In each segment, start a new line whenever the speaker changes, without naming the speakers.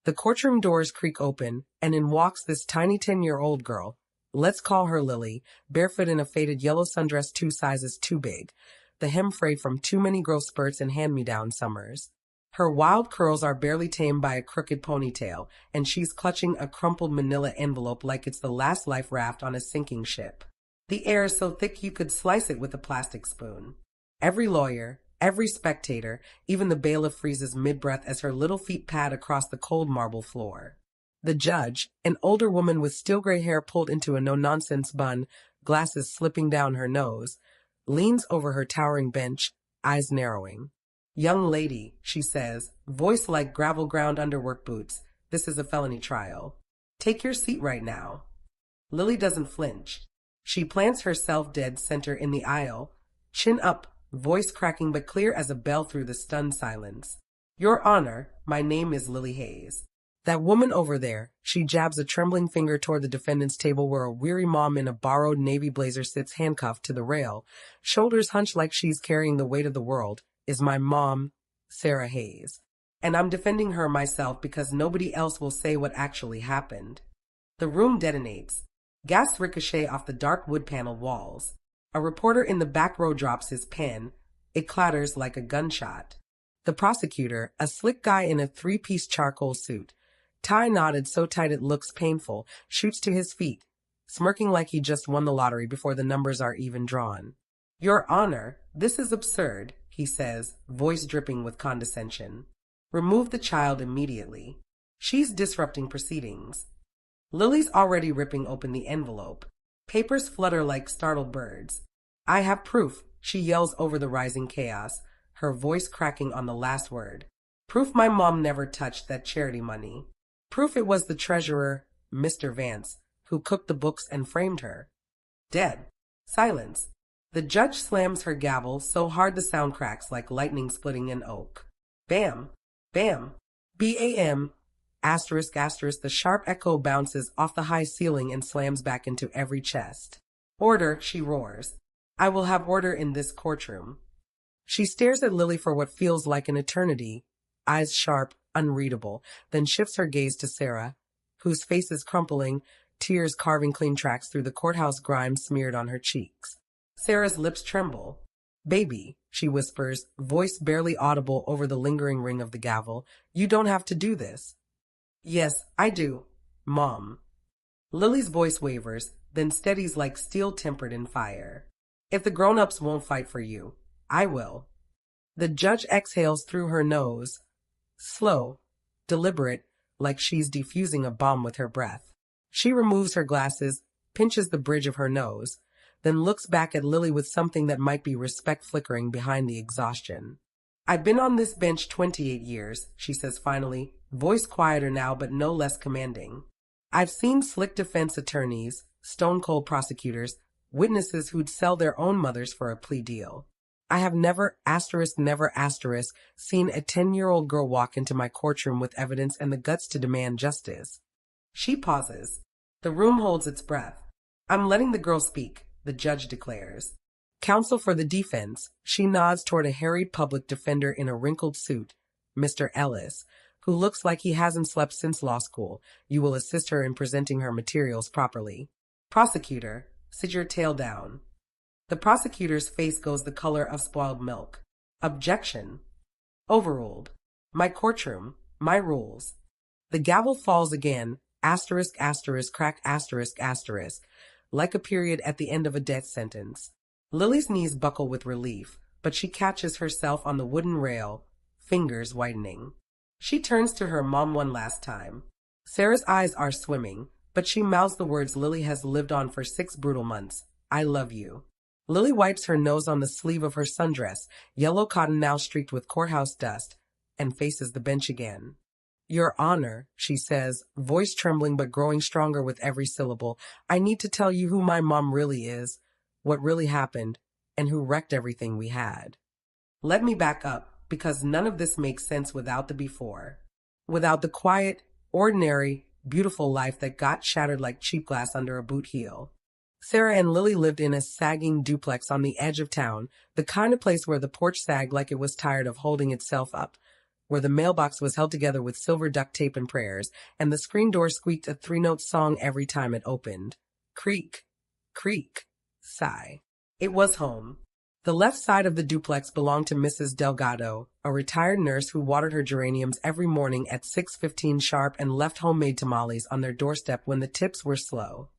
The courtroom doors creak open, and in walks this tiny 10-year-old girl. Let's call her Lily, barefoot in a faded yellow sundress 2 sizes too big, the hem frayed from too many growth spurts and hand-me-down summers. Her wild curls are barely tamed by a crooked ponytail, and she's clutching a crumpled manila envelope like it's the last life raft on a sinking ship. The air is so thick you could slice it with a plastic spoon. Every lawyer, every spectator, even the bailiff freezes mid-breath as her little feet pad across the cold marble floor. The judge, an older woman with steel gray hair pulled into a no-nonsense bun, glasses slipping down her nose, leans over her towering bench, eyes narrowing. "Young lady," she says, voice like gravel ground under work boots, "this is a felony trial. Take your seat right now." Lily doesn't flinch. She plants herself dead center in the aisle, chin up, voice cracking but clear as a bell through the stunned silence. "Your Honor, my name is Lily Hayes." That woman over there, she jabs a trembling finger toward the defendant's table where a weary mom in a borrowed navy blazer sits handcuffed to the rail, shoulders hunched like she's carrying the weight of the world, is my mom, Sarah Hayes. And I'm defending her myself because nobody else will say what actually happened. The room detonates. Gas ricochet off the dark wood-paneled walls. A reporter in the back row drops his pen. It clatters like a gunshot. The prosecutor, a slick guy in a 3-piece charcoal suit, tie knotted so tight it looks painful, shoots to his feet, smirking like he just won the lottery before the numbers are even drawn. "Your Honor, this is absurd," he says, voice dripping with condescension. "Remove the child immediately. She's disrupting proceedings." Lily's already ripping open the envelope. Papers flutter like startled birds. "I have proof," she yells over the rising chaos, her voice cracking on the last word. "Proof my mom never touched that charity money. Proof it was the treasurer, Mr. Vance, who cooked the books and framed her." Dead. Silence. The judge slams her gavel so hard the sound cracks like lightning splitting an oak. Bam. Bam. BAM. Asterisk asterisk, the sharp echo bounces off the high ceiling and slams back into every chest. "Order," she roars. "I will have order in this courtroom." She stares at Lily for what feels like an eternity, eyes sharp, unreadable, then shifts her gaze to Sarah, whose face is crumpling, tears carving clean tracks through the courthouse grime smeared on her cheeks. Sarah's lips tremble. "Baby," she whispers, voice barely audible over the lingering ring of the gavel, "you don't have to do this." "Yes, I do, Mom." Lily's voice wavers, then steadies like steel tempered in fire. "If the grown-ups won't fight for you, I will." The judge exhales through her nose, slow, deliberate, like she's defusing a bomb with her breath. She removes her glasses, pinches the bridge of her nose, then looks back at Lily with something that might be respect flickering behind the exhaustion. "I've been on this bench 28 years, she says finally, voice quieter now but no less commanding. "I've seen slick defense attorneys, stone-cold prosecutors, witnesses who'd sell their own mothers for a plea deal. I have never, seen a 10-year-old girl walk into my courtroom with evidence and the guts to demand justice." She pauses. The room holds its breath. "I'm letting the girl speak," the judge declares. "Counsel for the defense," she nods toward a harried public defender in a wrinkled suit, Mr. Ellis, who looks like he hasn't slept since law school. "You will assist her in presenting her materials properly." "Prosecutor, sit your tail down." The prosecutor's face goes the color of spoiled milk. "Objection." "Overruled. My courtroom, my rules." The gavel falls again, asterisk asterisk crack asterisk asterisk, like a period at the end of a death sentence. Lily's knees buckle with relief, but she catches herself on the wooden rail, fingers whitening. She turns to her mom one last time. Sarah's eyes are swimming, but she mouths the words Lily has lived on for 6 brutal months. "I love you." Lily wipes her nose on the sleeve of her sundress, yellow cotton now streaked with courthouse dust, and faces the bench again. "Your Honor," she says, voice trembling but growing stronger with every syllable, "I need to tell you who my mom really is, what really happened, and who wrecked everything we had. Let me back up, because none of this makes sense without the before. Without the quiet, ordinary, beautiful life that got shattered like cheap glass under a boot heel. Sarah and Lily lived in a sagging duplex on the edge of town, the kind of place where the porch sagged like it was tired of holding itself up, where the mailbox was held together with silver duct tape and prayers, and the screen door squeaked a three-note song every time it opened. Creak, creak, sigh. It was home. The left side of the duplex belonged to Mrs. Delgado, a retired nurse who watered her geraniums every morning at 6:15 sharp and left homemade tamales on their doorstep when the tips were slow.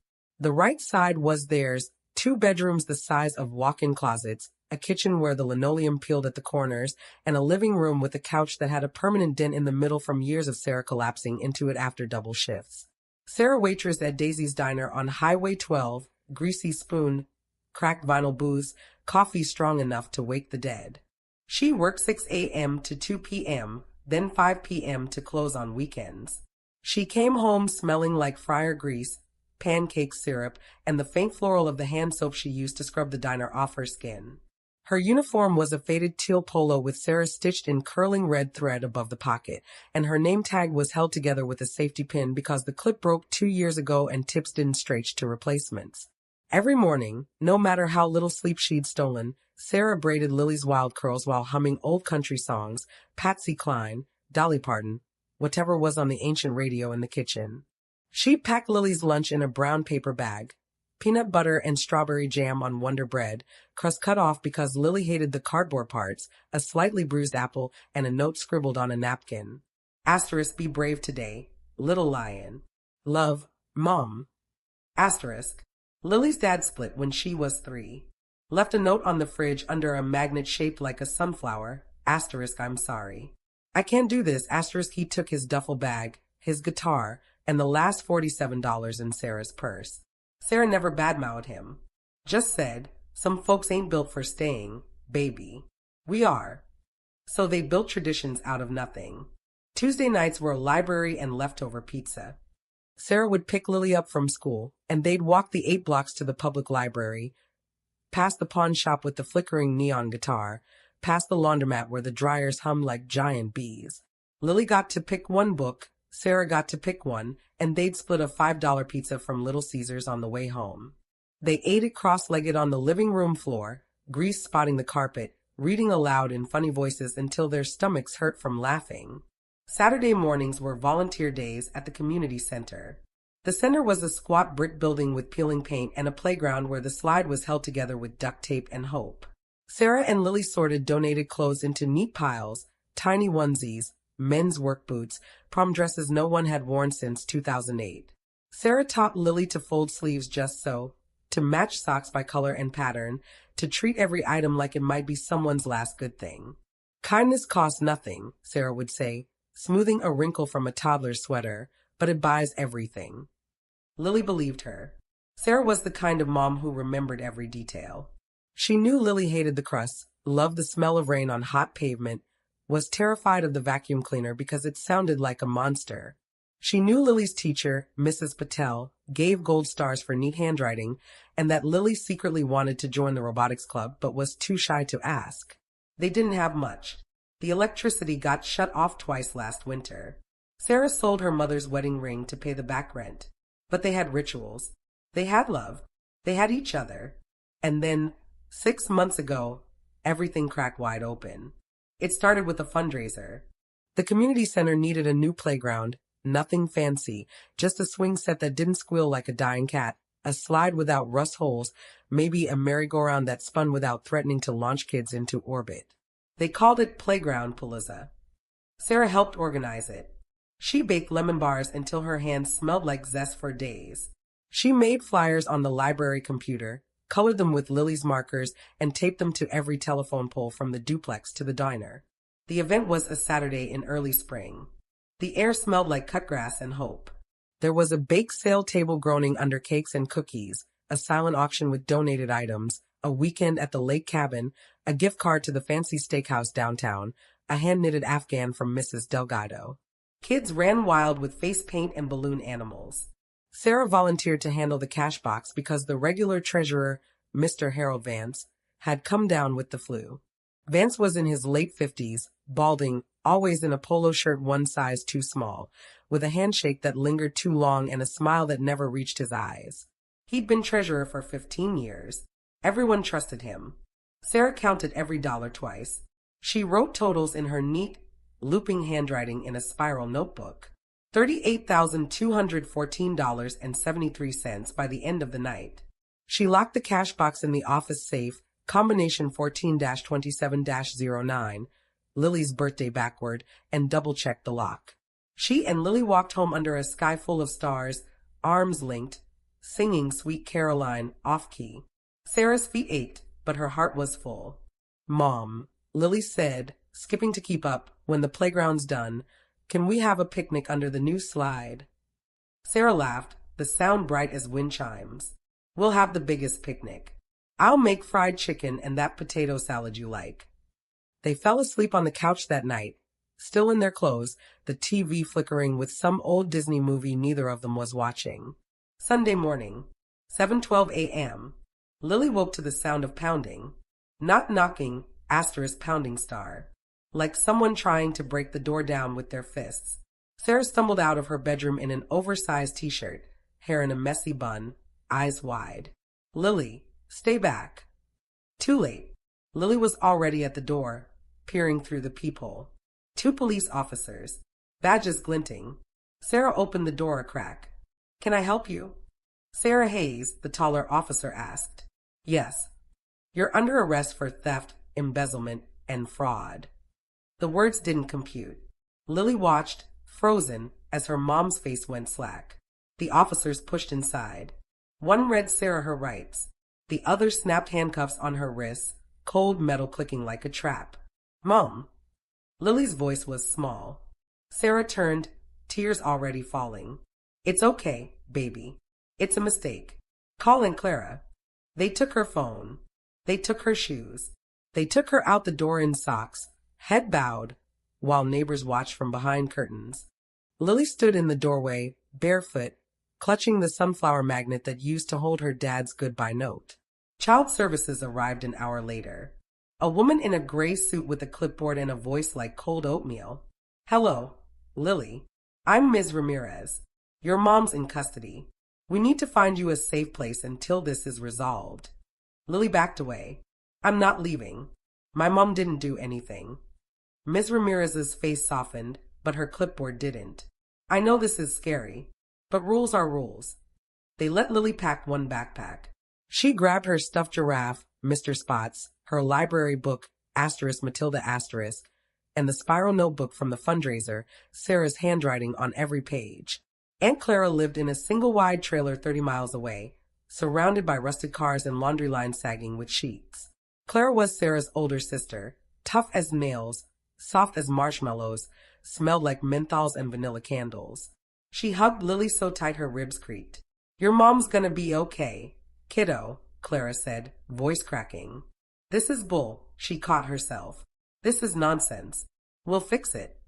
The right side was theirs, 2 bedrooms the size of walk-in closets, a kitchen where the linoleum peeled at the corners, and a living room with a couch that had a permanent dent in the middle from years of Sarah collapsing into it after double shifts. Sarah waitressed at Daisy's Diner on Highway 12, greasy spoon, cracked vinyl booths, coffee strong enough to wake the dead. She worked 6 a.m. to 2 p.m., then 5 p.m. to close on weekends. She came home smelling like fryer grease, pancake syrup, and the faint floral of the hand soap she used to scrub the diner off her skin. Her uniform was a faded teal polo with Sarah stitched in curling red thread above the pocket, and her name tag was held together with a safety pin because the clip broke 2 years ago and tips didn't stretch to replacements. Every morning, no matter how little sleep she'd stolen, Sarah braided Lily's wild curls while humming old country songs, Patsy Cline, Dolly Parton, whatever was on the ancient radio in the kitchen. She packed Lily's lunch in a brown paper bag, peanut butter and strawberry jam on Wonder Bread, crust cut off because Lily hated the cardboard parts, a slightly bruised apple, and a note scribbled on a napkin. Asterisk, be brave today. Little Lion. Love, Mom. Asterisk. Lily's dad split when she was 3. Left a note on the fridge under a magnet shaped like a sunflower. Asterisk, I'm sorry. I can't do this. Asterisk, he took his duffel bag, his guitar, and the last $47 in Sarah's purse. Sarah never badmouthed him. Just said, some folks ain't built for staying, baby. We are. So they built traditions out of nothing. Tuesday nights were a library and leftover pizza. Sarah would pick Lily up from school, and they'd walk the 8 blocks to the public library, past the pawn shop with the flickering neon guitar, past the laundromat where the dryers hummed like giant bees. Lily got to pick one book, Sarah got to pick one, and they'd split a $5 pizza from Little Caesars on the way home. They ate it cross-legged on the living room floor, grease spotting the carpet, reading aloud in funny voices until their stomachs hurt from laughing. Saturday mornings were volunteer days at the community center. The center was a squat brick building with peeling paint and a playground where the slide was held together with duct tape and hope. Sarah and Lily sorted donated clothes into neat piles, tiny onesies, men's work boots, prom dresses no one had worn since 2008. Sarah taught Lily to fold sleeves just so, to match socks by color and pattern, to treat every item like it might be someone's last good thing. Kindness costs nothing, Sarah would say, smoothing a wrinkle from a toddler's sweater, but it buys everything. Lily believed her. Sarah was the kind of mom who remembered every detail. She knew Lily hated the crust, loved the smell of rain on hot pavement, was terrified of the vacuum cleaner because it sounded like a monster. She knew Lily's teacher, Mrs. Patel, gave gold stars for neat handwriting, and that Lily secretly wanted to join the robotics club but was too shy to ask. They didn't have much. The electricity got shut off twice last winter. Sarah sold her mother's wedding ring to pay the back rent. But they had rituals. They had love. They had each other. And then, 6 months ago, everything cracked wide open. It started with a fundraiser. The community center needed a new playground, nothing fancy, just a swing set that didn't squeal like a dying cat, a slide without rust holes, maybe a merry-go-round that spun without threatening to launch kids into orbit. They called it Playground Palooza. Sarah helped organize it. She baked lemon bars until her hands smelled like zest for days. She made flyers on the library computer, colored them with Lily's markers, and taped them to every telephone pole from the duplex to the diner. The event was a Saturday in early spring. The air smelled like cut grass and hope. There was a bake sale table groaning under cakes and cookies, a silent auction with donated items, a weekend at the lake cabin, a gift card to the fancy steakhouse downtown, a hand-knitted Afghan from Mrs. Delgado. Kids ran wild with face paint and balloon animals. Sarah volunteered to handle the cash box because the regular treasurer, Mr. Harold Vance, had come down with the flu. Vance was in his late 50s, balding, always in a polo shirt one size too small, with a handshake that lingered too long and a smile that never reached his eyes. He'd been treasurer for 15 years. Everyone trusted him. Sarah counted every dollar twice. She wrote totals in her neat, looping handwriting in a spiral notebook. $38,214.73 by the end of the night. She locked the cash box in the office safe, combination 14-27-09, Lily's birthday backward, and double-checked the lock. She and Lily walked home under a sky full of stars, arms linked, singing Sweet Caroline off-key. Sarah's feet ached, but her heart was full. "Mom," Lily said, skipping to keep up, "when the playground's done, can we have a picnic under the new slide?" Sarah laughed, the sound bright as wind chimes. "We'll have the biggest picnic. I'll make fried chicken and that potato salad you like." They fell asleep on the couch that night, still in their clothes, the TV flickering with some old Disney movie neither of them was watching. Sunday morning, 7:12 a.m. Lily woke to the sound of pounding. Not knocking, * pounding star. Like someone trying to break the door down with their fists. Sarah stumbled out of her bedroom in an oversized t-shirt, hair in a messy bun, eyes wide. "Lily, stay back." Too late. Lily was already at the door, peering through the peephole. 2 police officers, badges glinting. Sarah opened the door a crack. "Can I help you?" Sarah Hayes, the taller officer, asked. "Yes. You're under arrest for theft, embezzlement, and fraud." The words didn't compute. Lily watched, frozen, as her mom's face went slack. The officers pushed inside. One read Sarah her rights. The other snapped handcuffs on her wrists, cold metal clicking like a trap. "Mom." Lily's voice was small. Sarah turned, tears already falling. "It's okay, baby. It's a mistake. Call Aunt Clara." They took her phone. They took her shoes. They took her out the door in socks, head bowed, while neighbors watched from behind curtains. Lily stood in the doorway, barefoot, clutching the sunflower magnet that used to hold her dad's goodbye note. Child services arrived an hour later. A woman in a gray suit with a clipboard and a voice like cold oatmeal. "Hello, Lily. I'm Ms. Ramirez. Your mom's in custody. We need to find you a safe place until this is resolved." Lily backed away. "I'm not leaving. My mom didn't do anything." Ms. Ramirez's face softened, but her clipboard didn't. "I know this is scary, but rules are rules." They let Lily pack one backpack. She grabbed her stuffed giraffe, Mr. Spots, her library book, Matilda *, and the spiral notebook from the fundraiser, Sarah's handwriting on every page. Aunt Clara lived in a single-wide trailer 30 miles away, surrounded by rusted cars and laundry lines sagging with sheets. Clara was Sarah's older sister, tough as nails, soft as marshmallows, smelled like menthols and vanilla candles. She hugged Lily so tight her ribs creaked. "Your mom's gonna be okay, kiddo," Clara said, voice cracking. "This is bull," she caught herself. "This is nonsense. We'll fix it."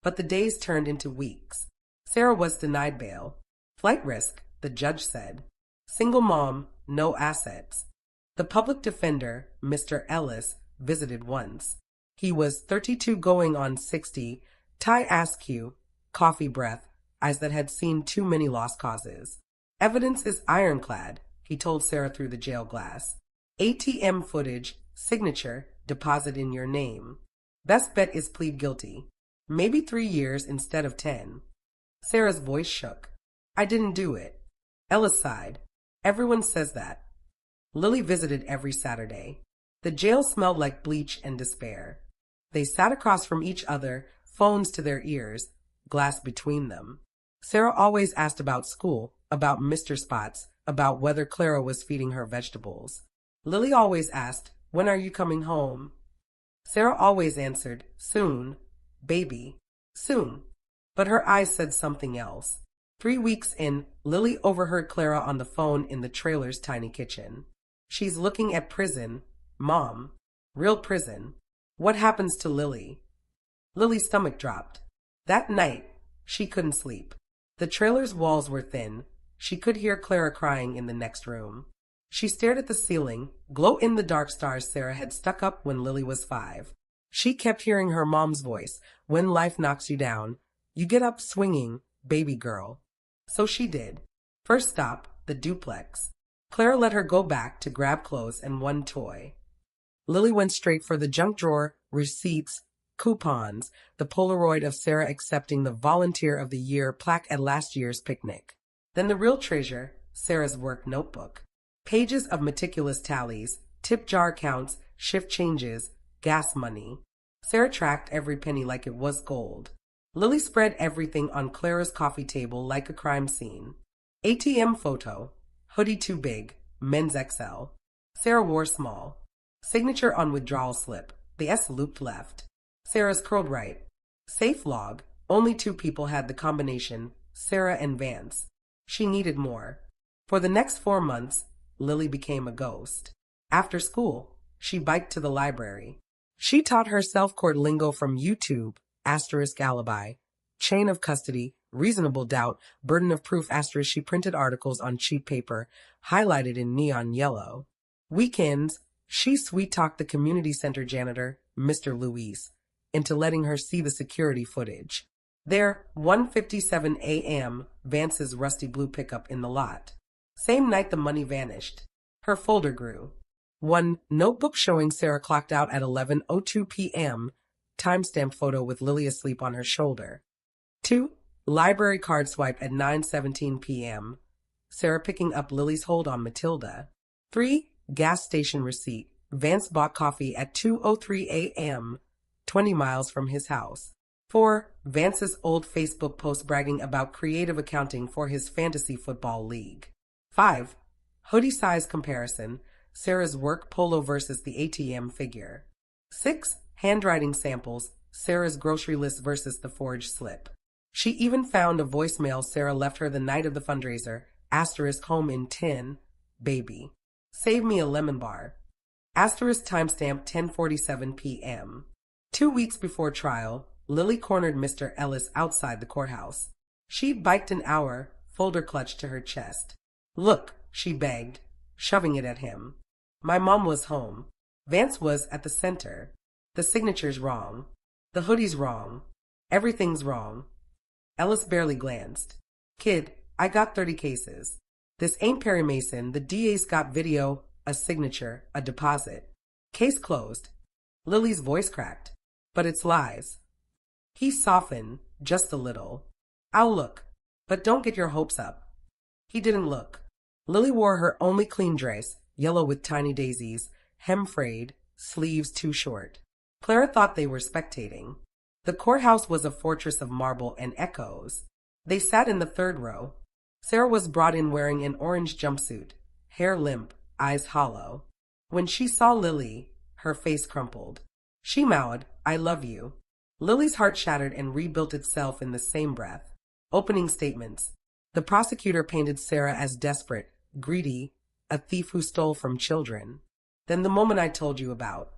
But the days turned into weeks. Sarah was denied bail. Flight risk, the judge said. Single mom, no assets. The public defender, Mr. Ellis, visited once. He was 32 going on 60, tie askew, coffee breath, eyes that had seen too many lost causes. "Evidence is ironclad," he told Sarah through the jail glass. "ATM footage, signature, deposit in your name. Best bet is plead guilty. Maybe 3 years instead of 10. Sarah's voice shook. "I didn't do it." Ellis sighed. "Everyone says that." Lily visited every Saturday. The jail smelled like bleach and despair. They sat across from each other, phones to their ears, glass between them. Sarah always asked about school, about Mr. Spots, about whether Clara was feeding her vegetables. Lily always asked, "When are you coming home?" Sarah always answered, "Soon, baby, soon." But her eyes said something else. 3 weeks in, Lily overheard Clara on the phone in the trailer's tiny kitchen. "She's looking at prison, Mom. Real prison. What happens to Lily?" Lily's stomach dropped. That night, she couldn't sleep. The trailer's walls were thin. She could hear Clara crying in the next room. She stared at the ceiling, glow-in-the-dark stars Sarah had stuck up when Lily was 5. She kept hearing her mom's voice, "When life knocks you down, you get up swinging, baby girl." So she did. First stop, the duplex. Clara let her go back to grab clothes and one toy. Lily went straight for the junk drawer, receipts, coupons, the Polaroid of Sarah accepting the Volunteer of the Year plaque at last year's picnic. Then the real treasure, Sarah's work notebook. Pages of meticulous tallies, tip jar counts, shift changes, gas money. Sarah tracked every penny like it was gold. Lily spread everything on Clara's coffee table like a crime scene. ATM photo. Hoodie too big. Men's XL. Sarah wore small. Signature on withdrawal slip. The S looped left. Sarah's curled right. Safe log. Only 2 people had the combination, Sarah and Vance. She needed more. For the next 4 months, Lily became a ghost. After school, she biked to the library. She taught herself court lingo from YouTube, *alibi, chain of custody, reasonable doubt, burden of proof *. She printed articles on cheap paper, highlighted in neon yellow. Weekends, she sweet-talked the community center janitor, Mr. Luis, into letting her see the security footage. There, 1:57 a.m., Vance's rusty blue pickup in the lot. Same night the money vanished. Her folder grew. 1. Notebook showing Sarah clocked out at 11:02 p.m., timestamp photo with Lily asleep on her shoulder. 2. Library card swipe at 9:17 p.m., Sarah picking up Lily's hold on Matilda. 3. Gas station receipt. Vance bought coffee at 2:03 a.m., 20 miles from his house. 4. Vance's old Facebook post bragging about creative accounting for his fantasy football league. 5. Hoodie size comparison. Sarah's work polo versus the ATM figure. 6. Handwriting samples. Sarah's grocery list versus the forged slip. She even found a voicemail Sarah left her the night of the fundraiser, * home in 10, baby. Save me a lemon bar. * timestamp 10:47 p.m. 2 weeks before trial, Lily cornered Mr. Ellis outside the courthouse. She biked an hour, folder clutched to her chest. Look, she begged, shoving it at him. My mom was home. Vance was at the center. The signature's wrong. The hoodie's wrong. Everything's wrong. Ellis barely glanced. Kid, I got 30 cases. This ain't Perry Mason. The DA's got video, a signature, a deposit. Case closed. Lily's voice cracked. But it's lies. He softened, just a little. I'll look, but don't get your hopes up. He didn't look. Lily wore her only clean dress, yellow with tiny daisies, hem frayed, sleeves too short. Clara thought they were spectating. The courthouse was a fortress of marble and echoes. They sat in the 3rd row. Sarah was brought in wearing an orange jumpsuit, hair limp, eyes hollow. When she saw Lily, her face crumpled. She mowed, I love you. Lily's heart shattered and rebuilt itself in the same breath. Opening statements. The prosecutor painted Sarah as desperate, greedy, a thief who stole from children. Then the moment I told you about.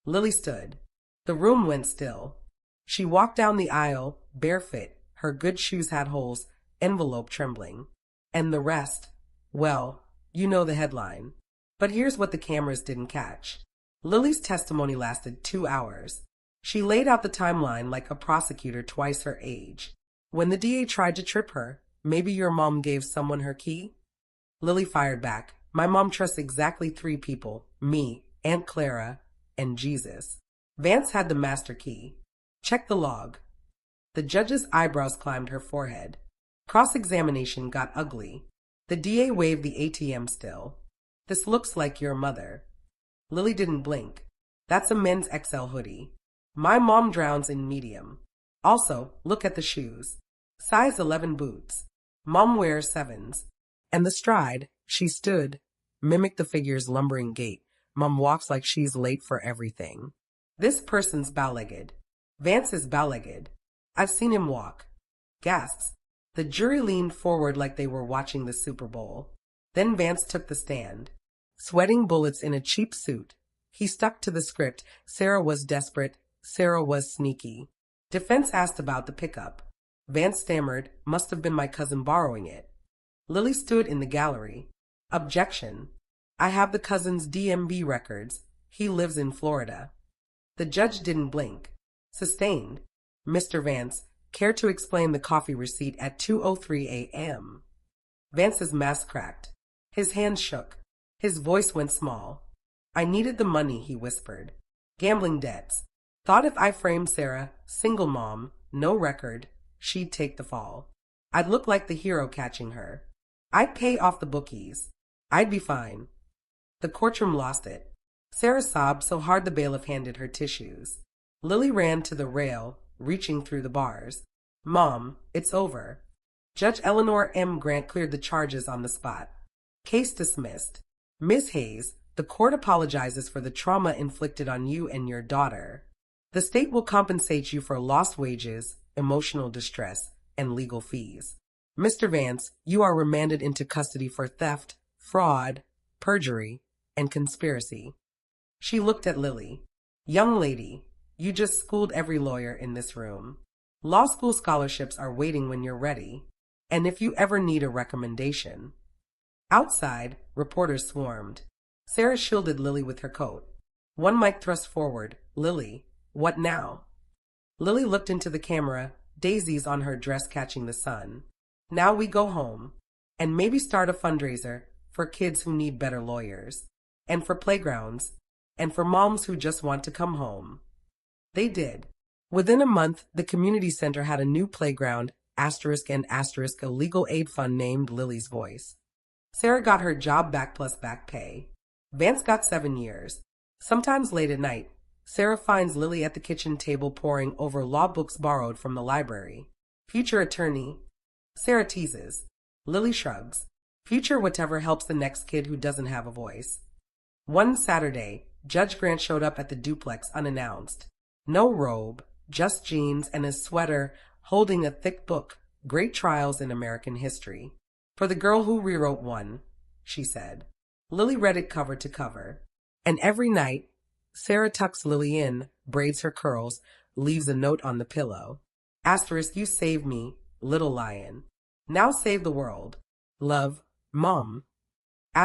Lily stood. The room went still. She walked down the aisle, barefoot, her good shoes had holes, envelope trembling. And the rest, well, you know the headline. But here's what the cameras didn't catch. Lily's testimony lasted 2 hours. She laid out the timeline like a prosecutor twice her age. When the DA tried to trip her, maybe your mom gave someone her key? Lily fired back. My mom trusts exactly 3 people, me, Aunt Clara, and Jesus. Vance had the master key. Check the log. The judge's eyebrows climbed her forehead. Cross-examination got ugly. The DA waved the ATM still. This looks like your mother. Lily didn't blink. That's a men's XL hoodie. My mom drowns in medium. Also, look at the shoes. Size 11 boots. Mom wears 7s. And the stride, she stood, mimicked the figure's lumbering gait. Mom walks like she's late for everything. This person's bow-legged. Vance is bow-legged. I've seen him walk. Gasps. The jury leaned forward like they were watching the Super Bowl. Then Vance took the stand. Sweating bullets in a cheap suit. He stuck to the script. Sarah was desperate. Sarah was sneaky. Defense asked about the pickup. Vance stammered, must have been my cousin borrowing it. Lily stood in the gallery. Objection. I have the cousin's DMV records. He lives in Florida. The judge didn't blink. Sustained. Mr. Vance, care to explain the coffee receipt at 2:03 a.m.? Vance's mask cracked. His hands shook. His voice went small. I needed the money, he whispered. Gambling debts. Thought if I framed Sarah, single mom, no record, she'd take the fall. I'd look like the hero catching her. I'd pay off the bookies. I'd be fine. The courtroom lost it. Sarah sobbed so hard the bailiff handed her tissues. Lily ran to the rail, reaching through the bars. Mom, it's over. Judge Eleanor M. Grant cleared the charges on the spot. Case dismissed. Miss Hayes, the court apologizes for the trauma inflicted on you and your daughter. The state will compensate you for lost wages, emotional distress, and legal fees. Mr. Vance, you are remanded into custody for theft, fraud, perjury, and conspiracy. She looked at Lily. Young lady, you just schooled every lawyer in this room. Law school scholarships are waiting when you're ready, and if you ever need a recommendation. Outside, reporters swarmed. Sarah shielded Lily with her coat. One mic thrust forward. Lily, what now? Lily looked into the camera, daisies on her dress catching the sun. Now we go home, and maybe start a fundraiser for kids who need better lawyers, and for playgrounds, and for moms who just want to come home. They did. Within a month, the community center had a new playground, *and *, a legal aid fund named Lily's Voice. Sarah got her job back plus back pay. Vance got 7 years. Sometimes late at night, Sarah finds Lily at the kitchen table poring over law books borrowed from the library. Future attorney. Sarah teases. Lily shrugs. Future whatever helps the next kid who doesn't have a voice. One Saturday, Judge Grant showed up at the duplex unannounced. No robe, just jeans and a sweater, holding a thick book, Great Trials in American History. For the girl who rewrote one, she said. Lily read it cover to cover. And every night, Sarah tucks Lily in, braids her curls, leaves a note on the pillow. *, you saved me, little lion. Now save the world. Love, Mom. *,